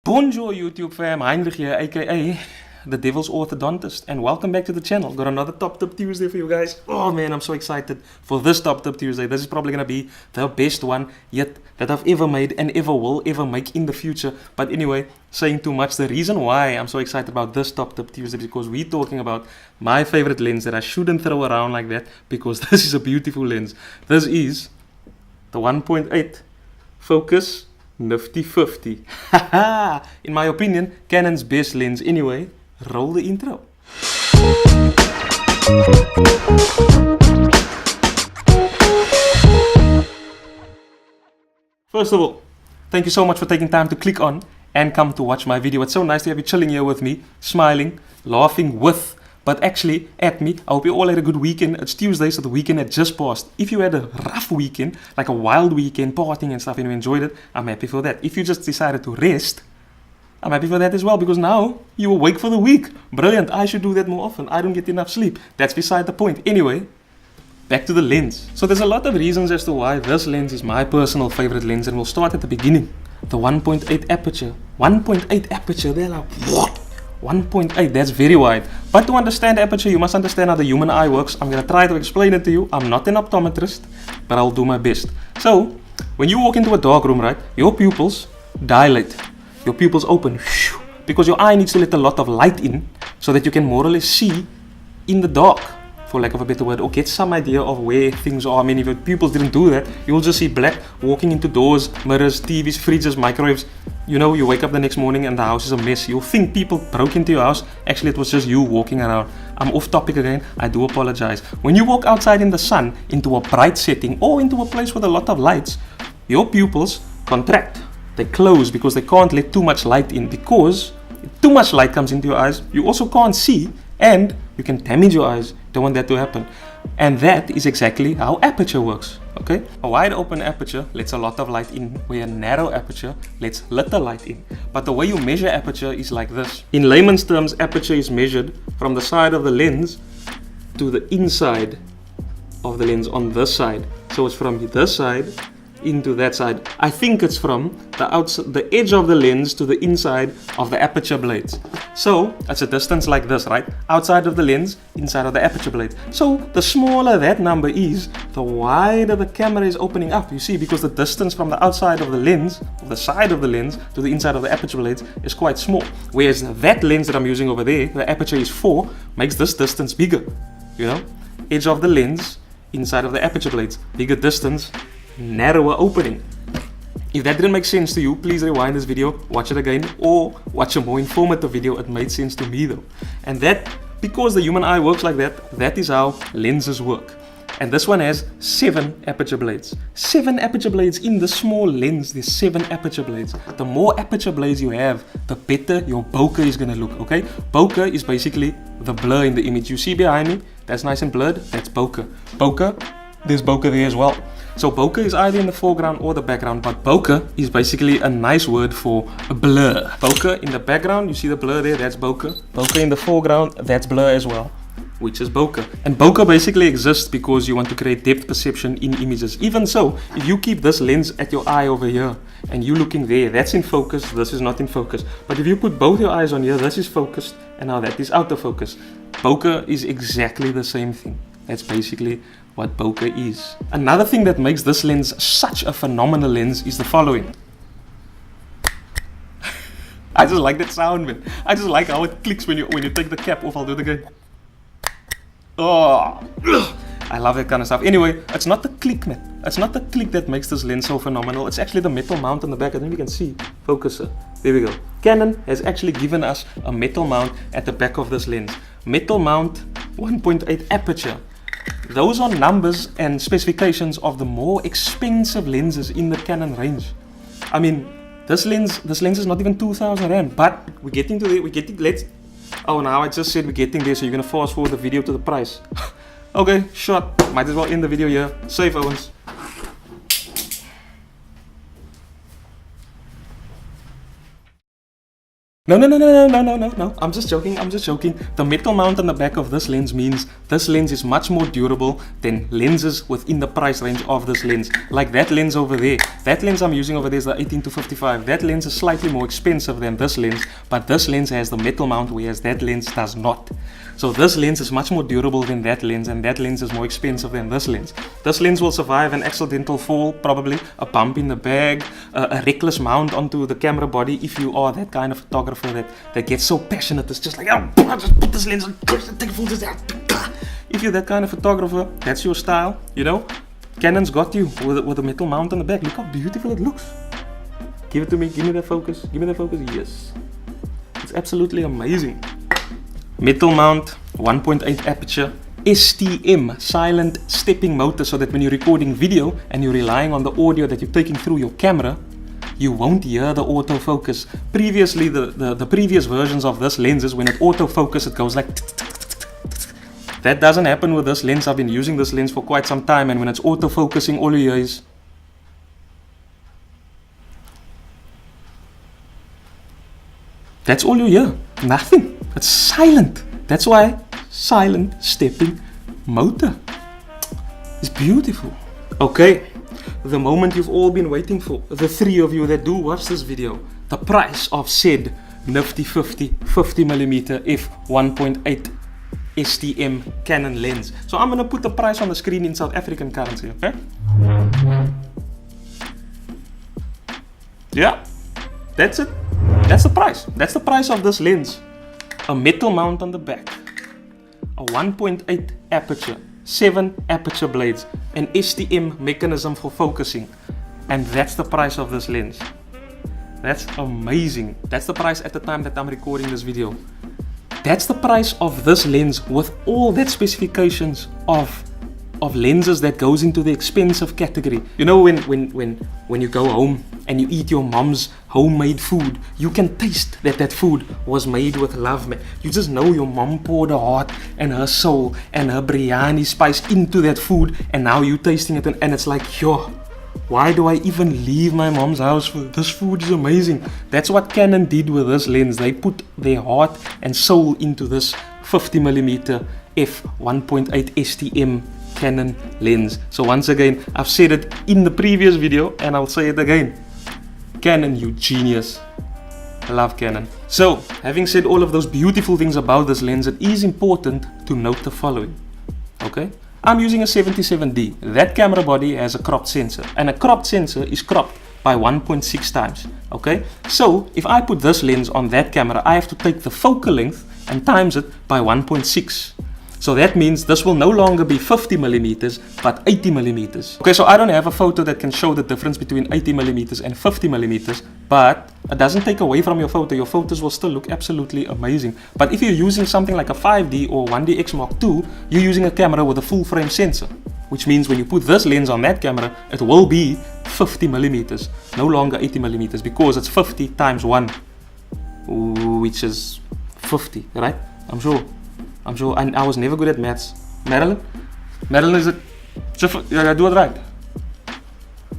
Bonjour YouTube fam, Heinrich here, aka the Devil's Orthodontist, and welcome back to the channel. Got another Top Tip Tuesday for you guys. Oh man, I'm so excited for this Top Tip Tuesday. This is probably gonna be the best one yet that I've ever made and will ever make in the future. But anyway, saying too much, the reason why I'm so excited about this Top Tip Tuesday is because we're talking about my favorite lens that I shouldn't throw around like that, because this is a beautiful lens. This is the 1.8 focus Nifty 50. Haha! In my opinion, Canon's best lens. Anyway, roll the intro. First of all, thank you so much for taking time to click on and come to watch my video. It's so nice to have you chilling here with me, smiling, laughing with, but actually at me. I hope you all had a good weekend. It's Tuesday, so the weekend had just passed. If you had a rough weekend, like a wild weekend, partying and stuff, and you enjoyed it, I'm happy for that. If you just decided to rest, I'm happy for that as well, because now you awake for the week. Brilliant. I should do that more often. I don't get enough sleep. That's beside the point. Anyway, back to the lens. So there's a lot of reasons as to why this lens is my personal favorite lens, and we'll start at the beginning. The 1.8 aperture. 1.8 aperture, they're like, what? 1.8, that's very wide. But to understand aperture, you must understand how the human eye works. I'm going to try to explain it to you. I'm not an optometrist, but I'll do my best. So, when you walk into a dark room, right, your pupils dilate. Your pupils open, because your eye needs to let a lot of light in so that you can more or less see in the dark, for lack of a better word, or get some idea of where things are. I mean, if your pupils didn't do that, you'll just see black walking into doors, mirrors, TVs, fridges, microwaves. You know, you wake up the next morning and the house is a mess. You'll think people broke into your house. Actually, it was just you walking around. I'm off topic again. I do apologize. When you walk outside in the sun, into a bright setting, or into a place with a lot of lights, your pupils contract. They close because they can't let too much light in. Because if too much light comes into your eyes, you also can't see, and you can damage your eyes. Don't want that to happen. And that is exactly how aperture works. Okay? A wide open aperture lets a lot of light in, where a narrow aperture lets little light in. But the way you measure aperture is like this. In layman's terms, aperture is measured from the side of the lens to the inside of the lens on this side. So it's from this side into that side. I think it's from the edge of the lens to the inside of the aperture blades. So it's a distance like this, right? Outside of the lens, inside of the aperture blade. So the smaller that number is, the wider the camera is opening up. You see, because the distance from the outside of the lens, the side of the lens, to the inside of the aperture blades is quite small. Whereas that lens that I'm using over there, the aperture is 4, makes this distance bigger. You know, edge of the lens, inside of the aperture blades, bigger distance, narrower opening. If that didn't make sense to you, please rewind this video, watch it again, or watch a more informative video. It made sense to me though. And that, because the human eye works like that, that is how lenses work. And this one has 7 aperture blades. 7 aperture blades in the small lens. There's 7 aperture blades. The more aperture blades you have, the better your bokeh is gonna look, okay? Bokeh is basically the blur in the image. You see behind me, that's nice and blurred, that's bokeh. Bokeh, there's bokeh there as well. So bokeh is either in the foreground or the background, but bokeh is basically a nice word for a blur. Bokeh in the background, you see the blur there, that's bokeh. Bokeh in the foreground, that's blur as well, which is bokeh. And bokeh basically exists because you want to create depth perception in images. Even so, if you keep this lens at your eye over here and you looking there, that's in focus, this is not in focus. But if you put both your eyes on here, this is focused and now that is out of focus. Bokeh is exactly the same thing. That's basically what bokeh is. Another thing that makes this lens such a phenomenal lens is the following. I just like that sound, man. I just like how it clicks when you take the cap off. I'll do it again. Oh, I love that kind of stuff. Anyway, it's not the click, man. It's not the click that makes this lens so phenomenal. It's actually the metal mount on the back. I think you can see. Focuser. There we go. Canon has actually given us a metal mount at the back of this lens. Metal mount, 1.8 aperture. Those are numbers and specifications of the more expensive lenses in the Canon range. I mean, this lens is not even 2,000 rand, but we're getting to there. Oh, now I just said we're getting there, so you're gonna fast forward the video to the price. Okay, shot. Might as well end the video here. Safe, Owens. No. I'm just joking. The metal mount on the back of this lens means this lens is much more durable than lenses within the price range of this lens. Like that lens over there. That lens I'm using over there is the 18-55. That lens is slightly more expensive than this lens, but this lens has the metal mount, whereas that lens does not. So this lens is much more durable than that lens, and that lens is more expensive than this lens. This lens will survive an accidental fall, probably a bump in the bag, a reckless mount onto the camera body if you are that kind of photographer that gets so passionate. It's just like, oh, just put this lens on, take photos out. If you're that kind of photographer, that's your style, you know, Canon's got you with a metal mount on the back. Look how beautiful it looks. Give it to me, give me that focus, yes. It's absolutely amazing. Metal mount, 1.8 aperture, STM, silent stepping motor, so that when you're recording video and you're relying on the audio that you're taking through your camera, you won't hear the autofocus. Previously, the previous versions of this lenses, when it autofocus, it goes like that doesn't happen with this lens. I've been using this lens for quite some time, and when it's autofocusing, all you hear is that's all you hear. Nothing. It's silent. That's why silent stepping motor. It's beautiful. Okay, the moment you've all been waiting for, the three of you that do watch this video, the price of said nifty 50mm f1.8 STM Canon lens. So I'm gonna put the price on the screen in South African currency, okay? Yeah, that's it. That's the price. That's the price of this lens. A metal mount on the back, a 1.8 aperture, 7 aperture blades, an STM mechanism for focusing, and that's the price of this lens. That's amazing. That's the price at the time that I'm recording this video. That's the price of this lens with all that specifications of lenses that goes into the expensive category. You know, when you go home and you eat your mom's homemade food, you can taste that food was made with love, man. You just know your mom poured her heart and her soul and her biryani spice into that food, and now you tasting it and it's like, yo, why do I even leave my mom's house for this food? Is amazing. That's what Canon did with this lens. They put their heart and soul into this 50mm f1.8 STM Canon lens. So once again, I've said it in the previous video and I'll say it again. Canon, you genius. I love Canon. So, having said all of those beautiful things about this lens, it is important to note the following. Okay? I'm using a 77D. That camera body has a cropped sensor, and a cropped sensor is cropped by 1.6 times. Okay? So, if I put this lens on that camera, I have to take the focal length and times it by 1.6. So that means this will no longer be 50mm but 80mm. Okay, so I don't have a photo that can show the difference between 80mm and 50mm, but it doesn't take away from your photo. Your photos will still look absolutely amazing. But if you're using something like a 5D or 1DX Mark II, you're using a camera with a full frame sensor, which means when you put this lens on that camera, it will be 50mm, no longer 80mm, because it's 50 times 1, which is 50, right? I'm sure. And I was never good at maths. Marilyn, is it? Yeah, I do it right.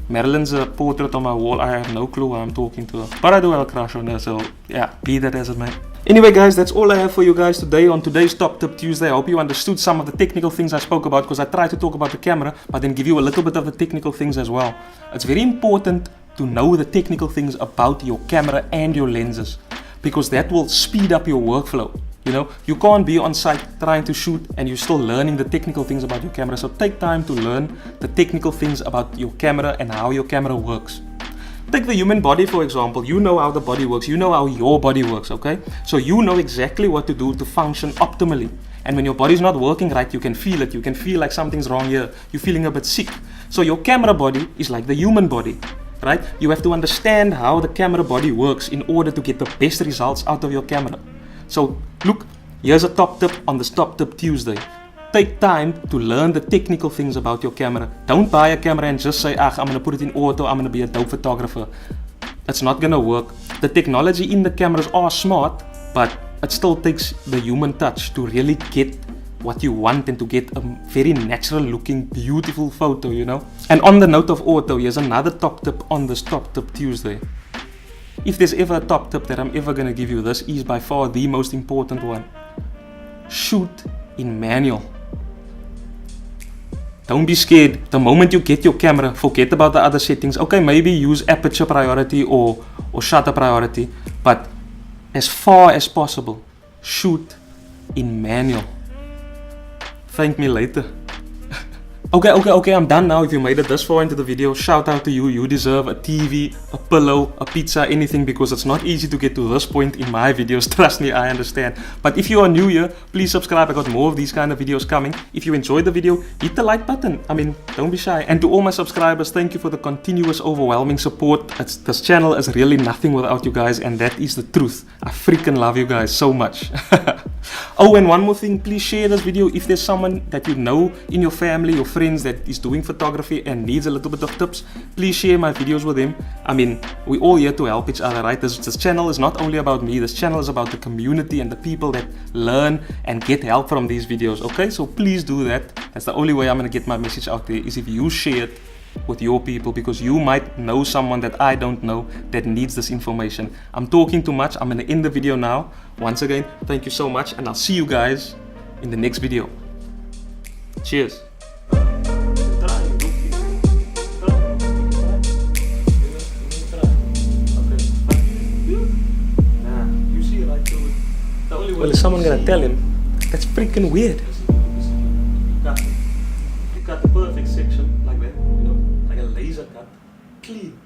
Marilyn's a portrait on my wall. I have no clue why I'm talking to her, but I do have a crush on her, so yeah, be that as it may. Anyway guys, that's all I have for you guys today on today's Top Tip Tuesday. I hope you understood some of the technical things I spoke about, because I tried to talk about the camera, but then give you a little bit of the technical things as well. It's very important to know the technical things about your camera and your lenses, because that will speed up your workflow. You know, you can't be on site trying to shoot and you're still learning the technical things about your camera. So take time to learn the technical things about your camera and how your camera works. Take the human body, for example. You know how the body works. You know how your body works, okay? So you know exactly what to do to function optimally. And when your body's not working right, you can feel it. You can feel like something's wrong here. You're feeling a bit sick. So your camera body is like the human body, right? You have to understand how the camera body works in order to get the best results out of your camera. So look, here's a top tip on this Top Tip Tuesday. Take time to learn the technical things about your camera. Don't buy a camera and just say, I'm going to put it in auto, I'm going to be a dope photographer. That's not going to work. The technology in the cameras are smart, but it still takes the human touch to really get what you want and to get a very natural looking, beautiful photo, you know. And on the note of auto, here's another top tip on this Top Tip Tuesday. if there's ever a top tip that I'm ever gonna give you, this is by far the most important one. Shoot in manual. Don't be scared. The moment you get your camera, forget about the other settings. Okay, maybe use aperture priority or shutter priority, but as far as possible, shoot in manual. Thank me later. Okay, I'm done now. If you made it this far into the video, shout out to you. You deserve a TV, a pillow, a pizza, anything, because it's not easy to get to this point in my videos. Trust me, I understand. But if you are new here, please subscribe. I got more of these kind of videos coming. If you enjoyed the video, hit the like button. I mean, don't be shy. And to all my subscribers, thank you for the continuous, overwhelming support. This channel is really nothing without you guys, and that is the truth. I freaking love you guys so much. Oh, and one more thing, please share this video if there's someone that you know in your family or friends that is doing photography and needs a little bit of tips. Please share my videos with them. I mean, we're all here to help each other, right? This channel is not only about me. This channel is about the community and the people that learn and get help from these videos, okay? So please do that. That's the only way I'm going to get my message out there, is if you share it with your people, because you might know someone that I don't know that needs this information. I'm talking too much. I'm going to end the video now. Once again, thank you so much, and I'll see you guys in the next video. Cheers. Well, is someone gonna tell him? That's freaking weird. You cut the perfect section like that, you know, like a laser cut. Clean.